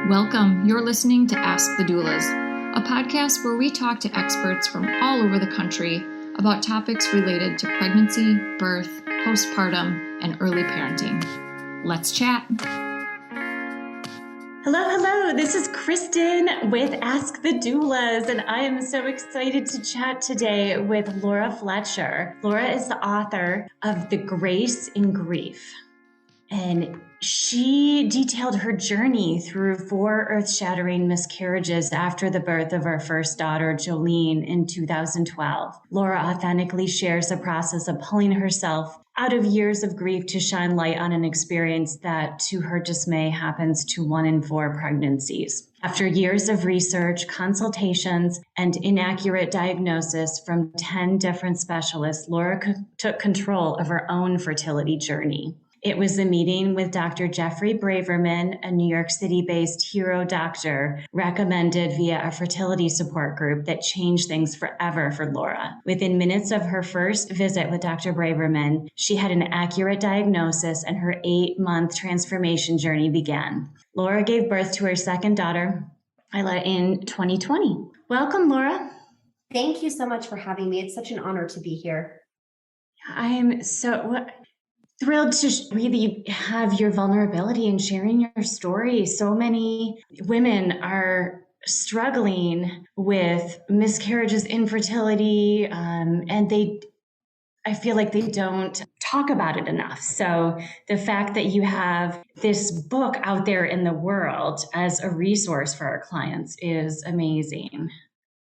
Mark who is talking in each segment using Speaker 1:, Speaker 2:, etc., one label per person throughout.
Speaker 1: Welcome. You're listening to Ask the Doulas, a podcast where we talk to experts from all over the country about topics related to pregnancy, birth, postpartum, and early parenting. Let's chat.
Speaker 2: Hello. This is Kristin with Ask the Doulas, and I am so excited to chat today with Laura Fletcher. Laura is the author of The Grace in Grief, and she detailed her journey through 4 earth-shattering miscarriages after the birth of our first daughter, Jolene, in 2012. Laura authentically shares the process of pulling herself out of years of grief to shine light on an experience that, to her dismay, happens to 1 in 4 pregnancies. After years of research, consultations, and inaccurate diagnosis from 10 different specialists, Laura took control of her own fertility journey. It was a meeting with Dr. Jeffrey Braverman, a New York City-based hero doctor recommended via a fertility support group that changed things forever for Laura. Within minutes of her first visit with Dr. Braverman, she had an accurate diagnosis and her 8-month transformation journey began. Laura gave birth to her second daughter, Isla, in 2020. Welcome, Laura.
Speaker 3: Thank you so much for having me. It's such an honor to be here.
Speaker 2: I am so thrilled to really have your vulnerability and sharing your story. So many women are struggling with miscarriages, infertility, and I feel like they don't talk about it enough. So the fact that you have this book out there in the world as a resource for our clients is amazing.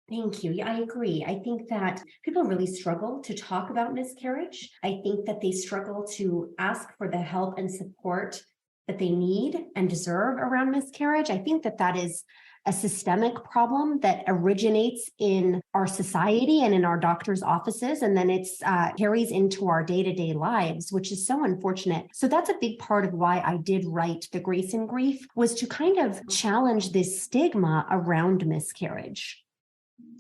Speaker 3: Thank you. Yeah, I agree. I think that people really struggle to talk about miscarriage. I think that they struggle to ask for the help and support that they need and deserve around miscarriage. I think that that is a systemic problem that originates in our society and in our doctors' offices, and then it's carries into our day-to-day lives, which is so unfortunate. So that's a big part of why I did write The Grace in Grief, was to kind of challenge this stigma around miscarriage.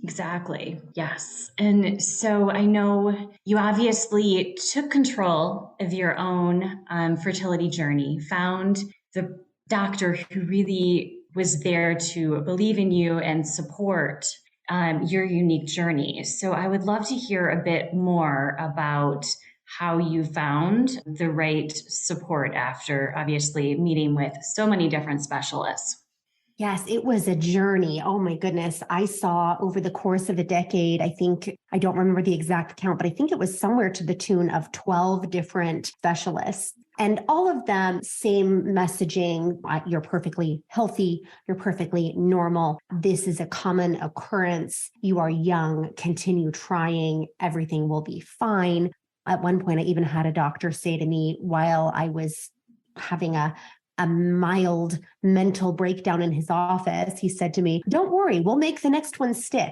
Speaker 2: Exactly. Yes. And so I know you obviously took control of your own fertility journey, found the doctor who really was there to believe in you and support your unique journey. So I would love to hear a bit more about how you found the right support after obviously meeting with so many different specialists.
Speaker 3: Yes, it was a journey. Oh my goodness. I saw over the course of a decade, I don't remember the exact count, but I think it was somewhere to the tune of 12 different specialists. And all of them, same messaging: you're perfectly healthy, you're perfectly normal. This is a common occurrence. You are young, continue trying, everything will be fine. At one point, I even had a doctor say to me while I was having a mild mental breakdown in his office, he said to me, "Don't worry, we'll make the next one stick."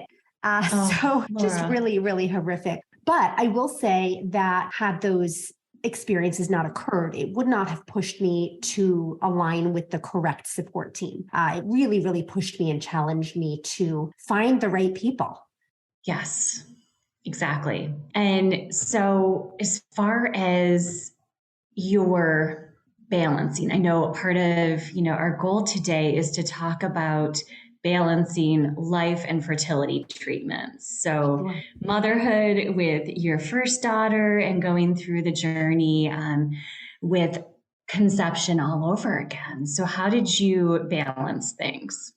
Speaker 3: So just
Speaker 2: Laura.
Speaker 3: really, really horrific. But I will say that had those experiences not occurred, it would not have pushed me to align with the correct support team. It really, really pushed me and challenged me to find the right people.
Speaker 2: Yes, exactly. And so as far as your balancing, I know part of, our goal today is to talk about balancing life and fertility treatments. So motherhood with your first daughter and going through the journey with conception all over again. So how did you balance things?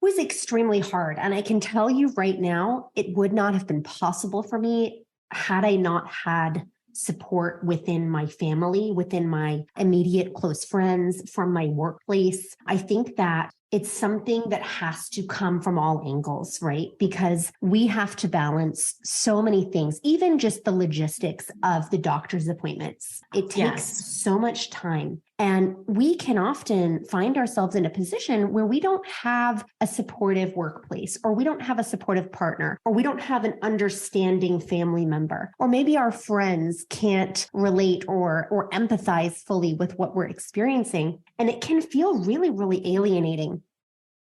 Speaker 3: It was extremely hard. And I can tell you right now, it would not have been possible for me had I not had support within my family, within my immediate close friends, from my workplace. I think that it's something that has to come from all angles, right? Because we have to balance so many things, even just the logistics of the doctor's appointments. It takes so much time. And we can often find ourselves in a position where we don't have a supportive workplace, or we don't have a supportive partner, or we don't have an understanding family member, or maybe our friends can't relate or empathize fully with what we're experiencing. And it can feel really, really alienating.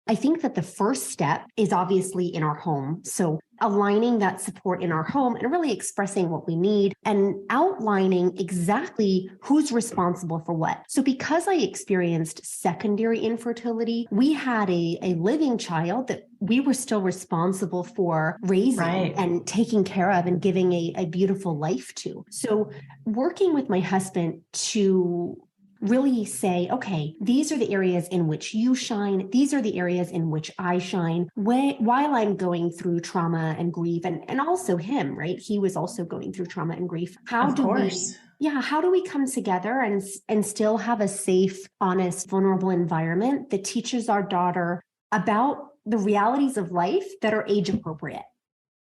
Speaker 3: I think that the first step is obviously in our home. So aligning that support in our home and really expressing what we need and outlining exactly who's responsible for what. So because I experienced secondary infertility, we had a living child that we were still responsible for raising and taking care of and giving a beautiful life to. So working with my husband to really say, okay, these are the areas in which you shine. These are the areas in which I shine while I'm going through trauma and grief, and also him, right? He was also going through trauma and grief. How do we come together and still have a safe, honest, vulnerable environment that teaches our daughter about the realities of life that are age appropriate?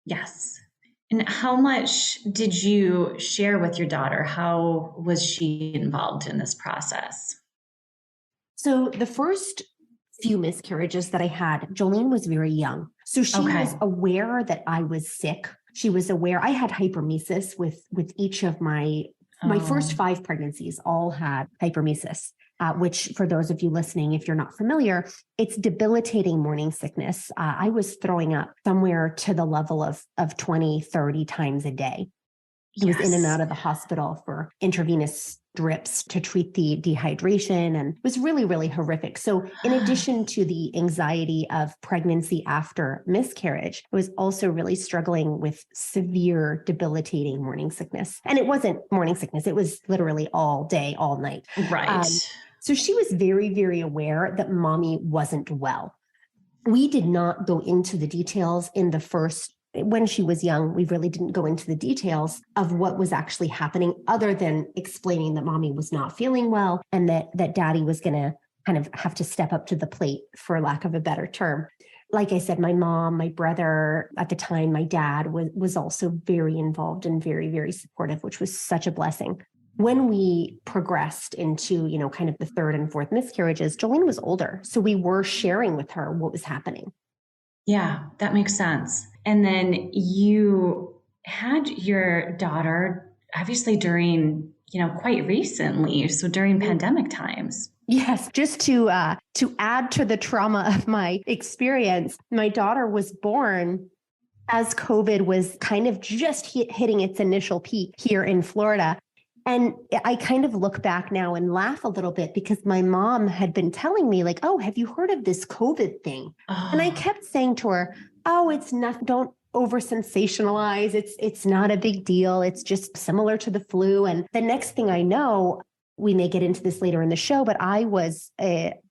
Speaker 2: Yes. And how much did you share with your daughter? How was she involved in this process?
Speaker 3: So the first few miscarriages that I had, Jolene was very young. So she was aware that I was sick. She was aware I had hypermesis with each of my first 5 pregnancies all had hypermesis. Which for those of you listening, if you're not familiar, it's debilitating morning sickness. I was throwing up somewhere to the level of 20, 30 times a day. I was in and out of the hospital for intravenous drips to treat the dehydration, and it was really, really horrific. So in addition to the anxiety of pregnancy after miscarriage, I was also really struggling with severe debilitating morning sickness. And it wasn't morning sickness. It was literally all day, all night.
Speaker 2: Right.
Speaker 3: So she was very, very aware that mommy wasn't well. We did not go into the details when she was young. We really didn't go into the details of what was actually happening other than explaining that mommy was not feeling well and that daddy was going to kind of have to step up to the plate, for lack of a better term. Like I said, my mom, my brother, at the time, my dad was also very involved and very, very supportive, which was such a blessing. When we progressed into, kind of the 3rd and 4th miscarriages, Jolene was older. So we were sharing with her what was happening.
Speaker 2: Yeah, that makes sense. And then you had your daughter, obviously during, quite recently, so during pandemic times.
Speaker 3: Yes, just to add to the trauma of my experience, my daughter was born as COVID was kind of just hitting its initial peak here in Florida. And I kind of look back now and laugh a little bit because my mom had been telling me like, oh, have you heard of this COVID thing? Oh. And I kept saying to her, oh, it's not, don't over sensationalize. It's not a big deal. It's just similar to the flu. And the next thing I know, we may get into this later in the show, but I was,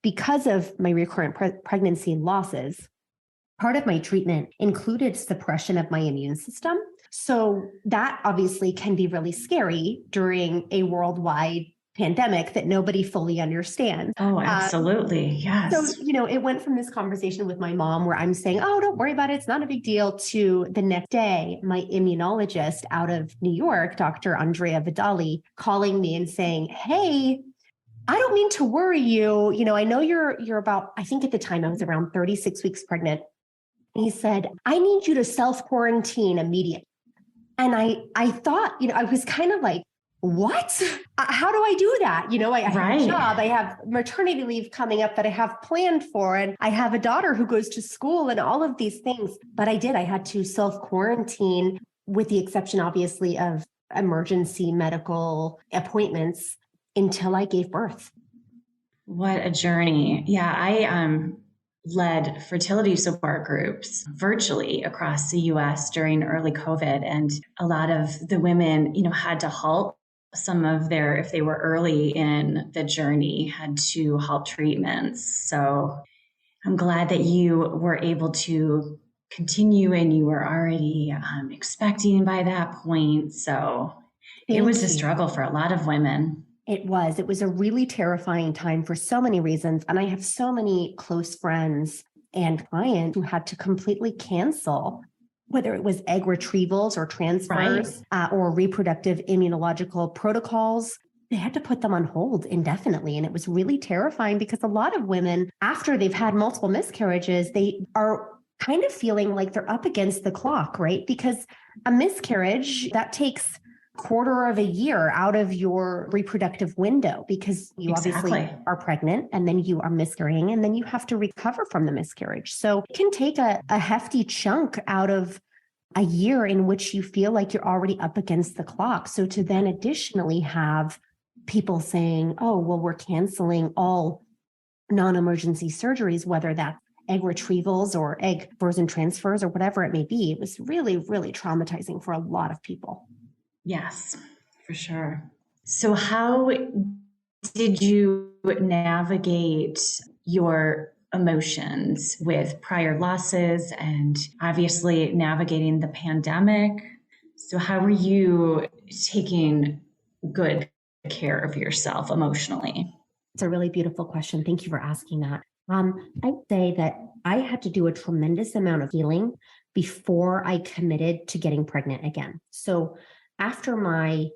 Speaker 3: because of my recurrent pregnancy losses, part of my treatment included suppression of my immune system. So that obviously can be really scary during a worldwide pandemic that nobody fully understands.
Speaker 2: Oh, absolutely. Yes.
Speaker 3: So, it went from this conversation with my mom where I'm saying, oh, don't worry about it. It's not a big deal, to the next day, my immunologist out of New York, Dr. Andrea Vidali, calling me and saying, hey, I don't mean to worry you. I know you're about, I think at the time I was around 36 weeks pregnant. He said, I need you to self-quarantine immediately. And I thought, I was kind of like, what? How do I do that? I have a job, I have maternity leave coming up that I have planned for, and I have a daughter who goes to school and all of these things. But I had to self-quarantine, with the exception, obviously, of emergency medical appointments until I gave birth.
Speaker 2: What a journey. Yeah, I led fertility support groups virtually across the US during early COVID. And a lot of the women, had to halt some of their, if they were early in the journey, had to halt treatments. So I'm glad that you were able to continue and you were already expecting by that point. So it was a struggle for a lot of women.
Speaker 3: It was a really terrifying time for so many reasons. And I have so many close friends and clients who had to completely cancel, whether it was egg retrievals or transfers or reproductive immunological protocols. They had to put them on hold indefinitely. And it was really terrifying because a lot of women, after they've had multiple miscarriages, they are kind of feeling like they're up against the clock, right? Because a miscarriage, that takes quarter of a year out of your reproductive window because you obviously are pregnant and then you are miscarrying and then you have to recover from the miscarriage. So it can take a hefty chunk out of a year in which you feel like you're already up against the clock. So to then additionally have people saying, oh, well, we're canceling all non-emergency surgeries, whether that's egg retrievals or egg frozen transfers or whatever it may be, it was really, really traumatizing for a lot of people.
Speaker 2: Yes, for sure. So how did you navigate your emotions with prior losses and obviously navigating the pandemic? So how were you taking good care of yourself emotionally?
Speaker 3: It's a really beautiful question. Thank you for asking that. I'd say that I had to do a tremendous amount of healing before I committed to getting pregnant again. So after my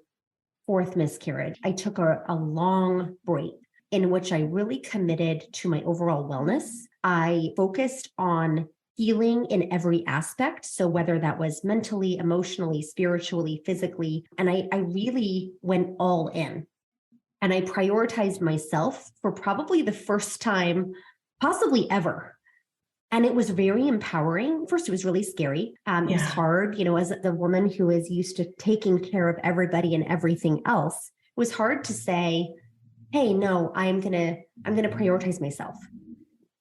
Speaker 3: fourth miscarriage, I took a long break in which I really committed to my overall wellness. I focused on healing in every aspect. So whether that was mentally, emotionally, spiritually, physically, and I really went all in. And I prioritized myself for probably the first time, possibly ever. And it was very empowering. First, it was really scary. It was hard, as the woman who is used to taking care of everybody and everything else, it was hard to say, hey, no, I'm gonna prioritize myself.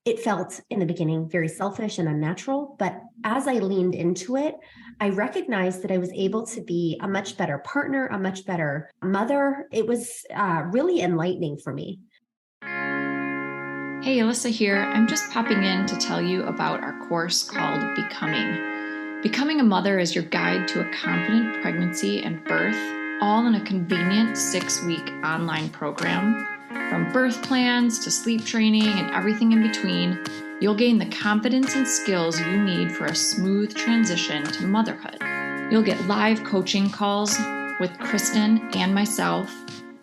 Speaker 3: It felt in the beginning very selfish and unnatural, but as I leaned into it, I recognized that I was able to be a much better partner, a much better mother. It was really enlightening for me.
Speaker 1: Hey, Alyssa here. I'm just popping in to tell you about our course called Becoming. Becoming a Mother is your guide to a confident pregnancy and birth, all in a convenient 6-week online program. From birth plans to sleep training and everything in between, you'll gain the confidence and skills you need for a smooth transition to motherhood. You'll get live coaching calls with Kristin and myself,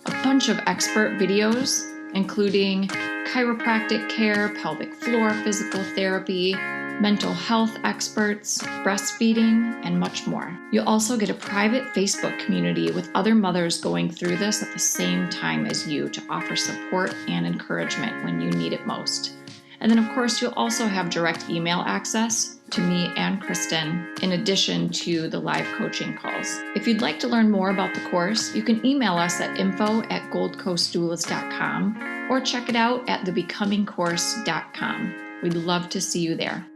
Speaker 1: a bunch of expert videos, including chiropractic care, pelvic floor physical therapy, mental health experts, breastfeeding, and much more. You'll also get a private Facebook community with other mothers going through this at the same time as you to offer support and encouragement when you need it most. And then, of course, you'll also have direct email access to me and Kristin, in addition to the live coaching calls. If you'd like to learn more about the course, you can email us at info@goldcoastdoulas.com or check it out at thebecomingcourse.com. We'd love to see you there.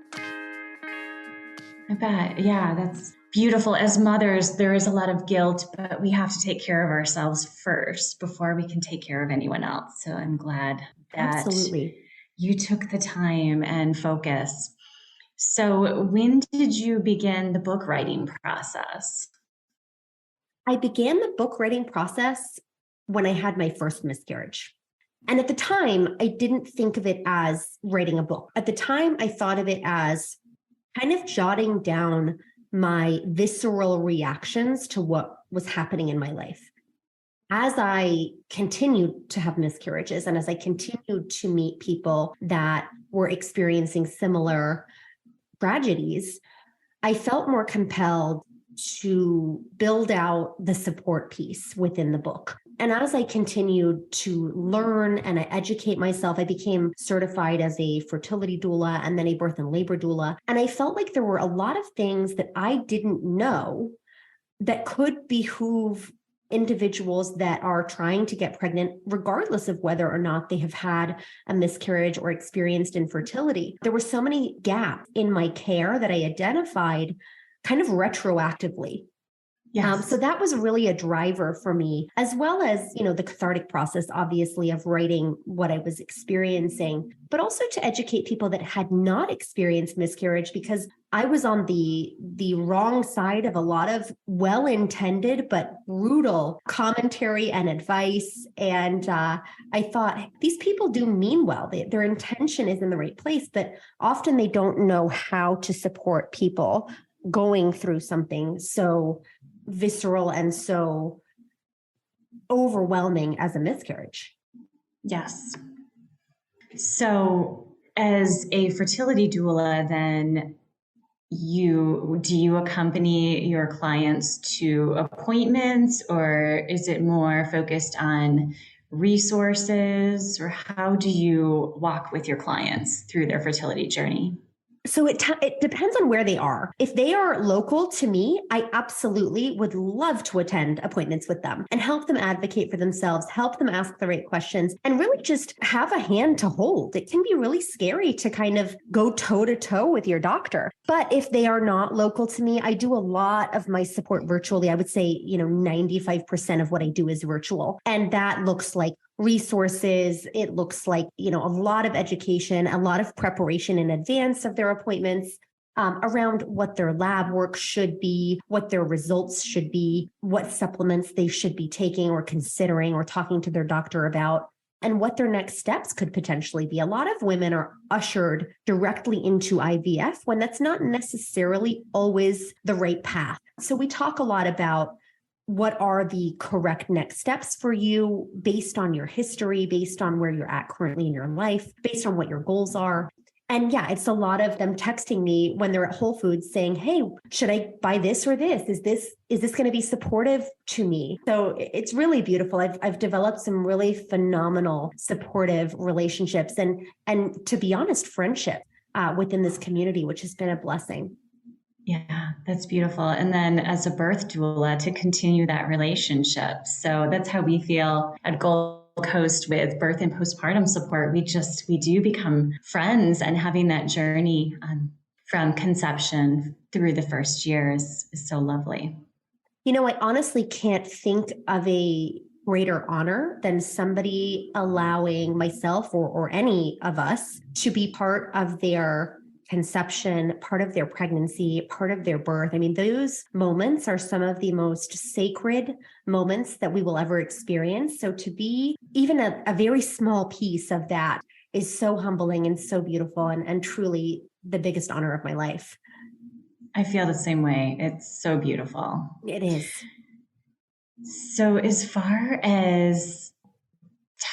Speaker 2: I bet. Yeah, that's beautiful. As mothers, there is a lot of guilt, but we have to take care of ourselves first before we can take care of anyone else. So I'm glad that you took the time and focus. So when did you begin the book writing process?
Speaker 3: I began the book writing process when I had my first miscarriage. And at the time, I didn't think of it as writing a book. At the time, I thought of it as kind of jotting down my visceral reactions to what was happening in my life. As I continued to have miscarriages and as I continued to meet people that were experiencing similar tragedies, I felt more compelled to build out the support piece within the book. And as I continued to learn and I educate myself, I became certified as a fertility doula and then a birth and labor doula. And I felt like there were a lot of things that I didn't know that could behoove individuals that are trying to get pregnant, regardless of whether or not they have had a miscarriage or experienced infertility. There were so many gaps in my care that I identified kind of retroactively.
Speaker 2: Yes.
Speaker 3: So that was really a driver for me, as well as, the cathartic process, obviously, of writing what I was experiencing, but also to educate people that had not experienced miscarriage, because I was on the wrong side of a lot of well-intended but brutal commentary and advice. And I thought, these people do mean well. Their intention is in the right place, but often they don't know how to support people going through something so visceral and so overwhelming as a miscarriage.
Speaker 2: Yes. So as a fertility doula, then do you accompany your clients to appointments, or is it more focused on resources, or how do you walk with your clients through their fertility journey?
Speaker 3: So it depends on where they are. If they are local to me, I absolutely would love to attend appointments with them and help them advocate for themselves, help them ask the right questions, and really just have a hand to hold. It can be really scary to kind of go toe to toe with your doctor. But if they are not local to me, I do a lot of my support virtually. I would say, 95% of what I do is virtual. And that looks like resources. It looks like, a lot of education, a lot of preparation in advance of their appointments, around what their lab work should be, what their results should be, what supplements they should be taking or considering or talking to their doctor about, and what their next steps could potentially be. A lot of women are ushered directly into IVF when that's not necessarily always the right path. So we talk a lot about what are the correct next steps for you based on your history, based on where you're at currently in your life, based on what your goals are. And yeah, it's a lot of them texting me when they're at Whole Foods saying, hey, should I buy this or this? Is this going to be supportive to me? So it's really beautiful. I've developed some really phenomenal supportive relationships and to be honest, friendship within this community, which has been a blessing.
Speaker 2: Yeah, that's beautiful. And then as a birth doula, to continue that relationship. So that's how we feel at Gold Coast with birth and postpartum support. We do become friends, and having that journey from conception through the first year is so lovely.
Speaker 3: I honestly can't think of a greater honor than somebody allowing myself or any of us to be part of their conception, part of their pregnancy, part of their birth. I mean, those moments are some of the most sacred moments that we will ever experience. So to be even a very small piece of that is so humbling and so beautiful and truly the biggest honor of my life.
Speaker 2: I feel the same way. It's so beautiful.
Speaker 3: It is.
Speaker 2: So as far as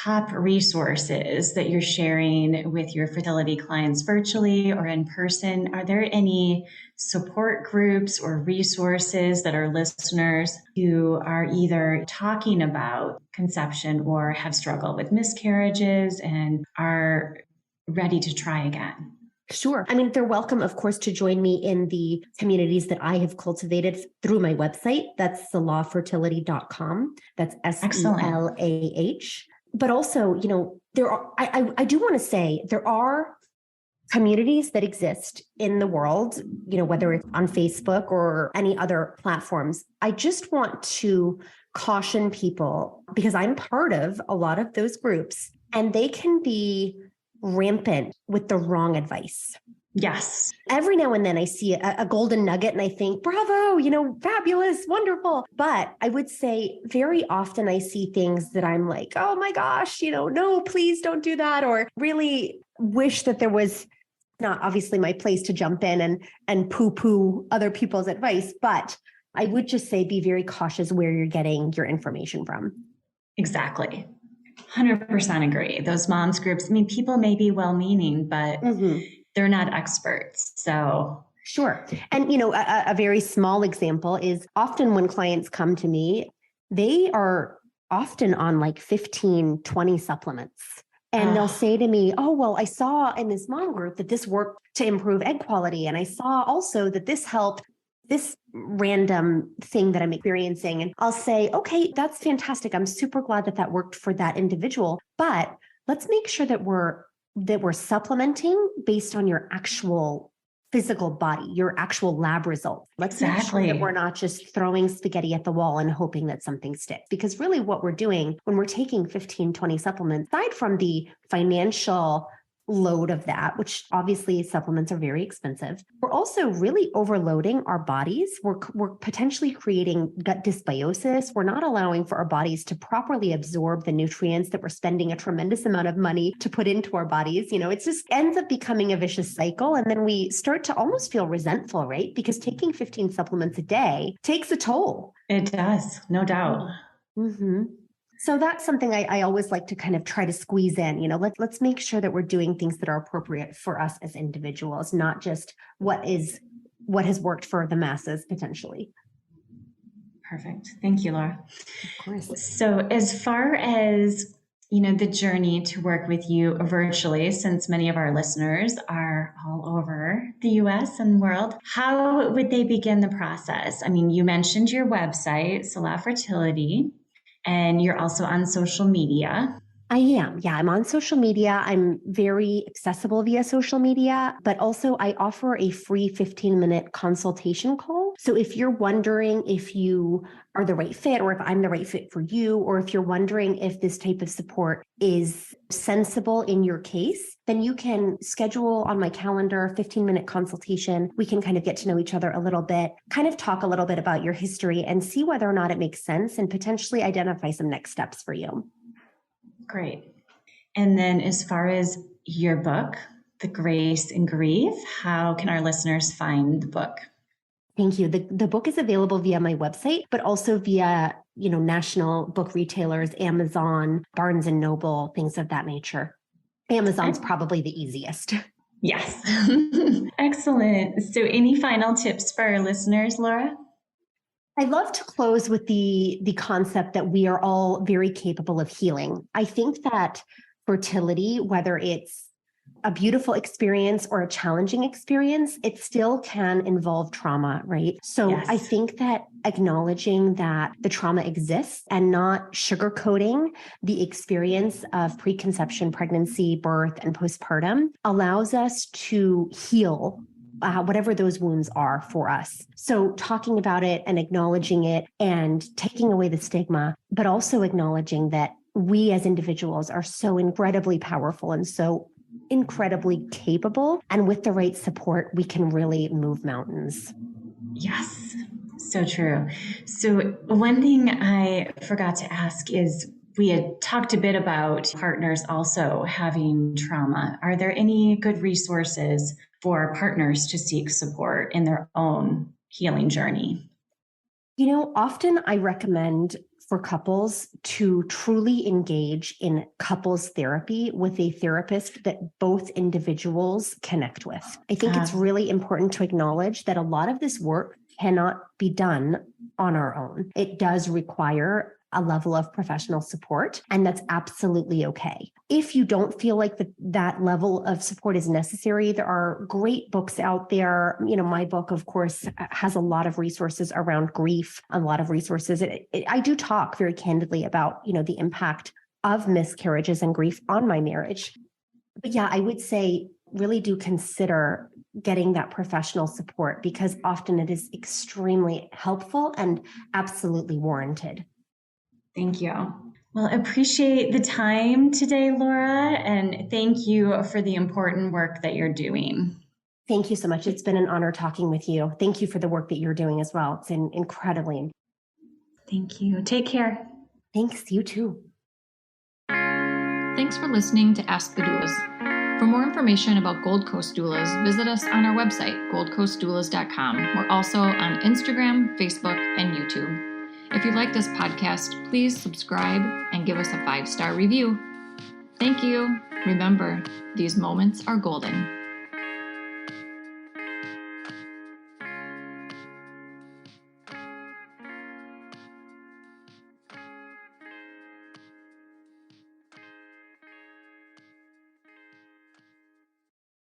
Speaker 2: top resources that you're sharing with your fertility clients virtually or in person, are there any support groups or resources that our listeners who are either talking about conception or have struggled with miscarriages and are ready to try again?
Speaker 3: Sure. I mean, they're welcome, of course, to join me in the communities that I have cultivated through my website. That's selahfertility.com. That's SELAH. But also, I do want to say there are communities that exist in the world, whether it's on Facebook or any other platforms. I just want to caution people because I'm part of a lot of those groups, and they can be rampant with the wrong advice.
Speaker 2: Yes.
Speaker 3: Every now and then I see a golden nugget and I think, bravo, fabulous, wonderful. But I would say very often I see things that I'm like, oh my gosh, no, please don't do that. Or really wish that there was not obviously my place to jump in and poo-poo other people's advice. But I would just say be very cautious where you're getting your information from.
Speaker 2: Exactly. 100% agree. Those moms groups, people may be well-meaning, but they're not experts. So
Speaker 3: sure. And, a very small example is often when clients come to me, they are often on like 15, 20 supplements. And they'll say to me, oh, well, I saw in this mom group that this worked to improve egg quality. And I saw also that this helped this random thing that I'm experiencing. And I'll say, okay, that's fantastic. I'm super glad that worked for that individual. But let's make sure that we're supplementing based on your actual physical body, your actual lab results. Let's make sure that we're not just throwing spaghetti at the wall and hoping that something sticks. Because really what we're doing when we're taking 15, 20 supplements, aside from the financial load of that, which obviously supplements are very expensive, we're also really overloading our bodies. We're potentially creating gut dysbiosis. We're not allowing for our bodies to properly absorb the nutrients that we're spending a tremendous amount of money to put into our bodies. It just ends up becoming a vicious cycle. And then we start to almost feel resentful, right? Because taking 15 supplements a day takes a toll.
Speaker 2: It does, no doubt.
Speaker 3: Mm-hmm. So that's something I always like to kind of try to squeeze in, let's make sure that we're doing things that are appropriate for us as individuals, not just what is what has worked for the masses potentially.
Speaker 2: Perfect. Thank you, Laura.
Speaker 3: Of course.
Speaker 2: So as far as, the journey to work with you virtually, since many of our listeners are all over the US and world, how would they begin the process? I mean, you mentioned your website, Laura Fertility, and you're also on social media.
Speaker 3: I am. Yeah, I'm on social media. I'm very accessible via social media, but also I offer a free 15-minute consultation call. So if you're wondering if you are the right fit or if I'm the right fit for you, or if you're wondering if this type of support is sensible in your case, then you can schedule on my calendar 15-minute consultation. We can kind of get to know each other a little bit, kind of talk a little bit about your history and see whether or not it makes sense and potentially identify some next steps for you.
Speaker 2: Great. And then as far as your book, The Grace in Grief, how can our listeners find the book?
Speaker 3: Thank you. The book is available via my website, but also via, national book retailers, Amazon, Barnes and Noble, things of that nature. Amazon's probably the easiest.
Speaker 2: Yes. Excellent. So any final tips for our listeners, Laura?
Speaker 3: I love to close with the concept that we are all very capable of healing. I think that fertility, whether it's a beautiful experience or a challenging experience, it still can involve trauma, right? So
Speaker 2: Yes.
Speaker 3: I think that acknowledging that the trauma exists and not sugarcoating the experience of preconception, pregnancy, birth, and postpartum allows us to heal whatever those wounds are for us. So talking about it and acknowledging it and taking away the stigma, but also acknowledging that we as individuals are so incredibly powerful and so incredibly capable. And with the right support, we can really move mountains.
Speaker 2: Yes, so true. So one thing I forgot to ask is we had talked a bit about partners also having trauma. Are there any good resources for partners to seek support in their own healing journey?
Speaker 3: Often I recommend for couples to truly engage in couples therapy with a therapist that both individuals connect with. I think it's really important to acknowledge that a lot of this work cannot be done on our own. It does require a level of professional support, and that's absolutely okay. If you don't feel like that level of support is necessary, there are great books out there. My book, of course, has a lot of resources around grief, a lot of resources. I do talk very candidly about, the impact of miscarriages and grief on my marriage. But yeah, I would say really do consider getting that professional support because often it is extremely helpful and absolutely warranted.
Speaker 2: Thank you. Well, appreciate the time today, Laura, and thank you for the important work that you're doing.
Speaker 3: Thank you so much. It's been an honor talking with you. Thank you for the work that you're doing as well. It's incredibly.
Speaker 2: Thank you. Take care.
Speaker 3: Thanks. You too.
Speaker 1: Thanks for listening to Ask the Doulas. For more information about Gold Coast Doulas, visit us on our website, goldcoastdoulas.com. We're also on Instagram, Facebook, and YouTube. If you like this podcast, please subscribe and give us a 5-star review. Thank you. Remember, these moments are golden.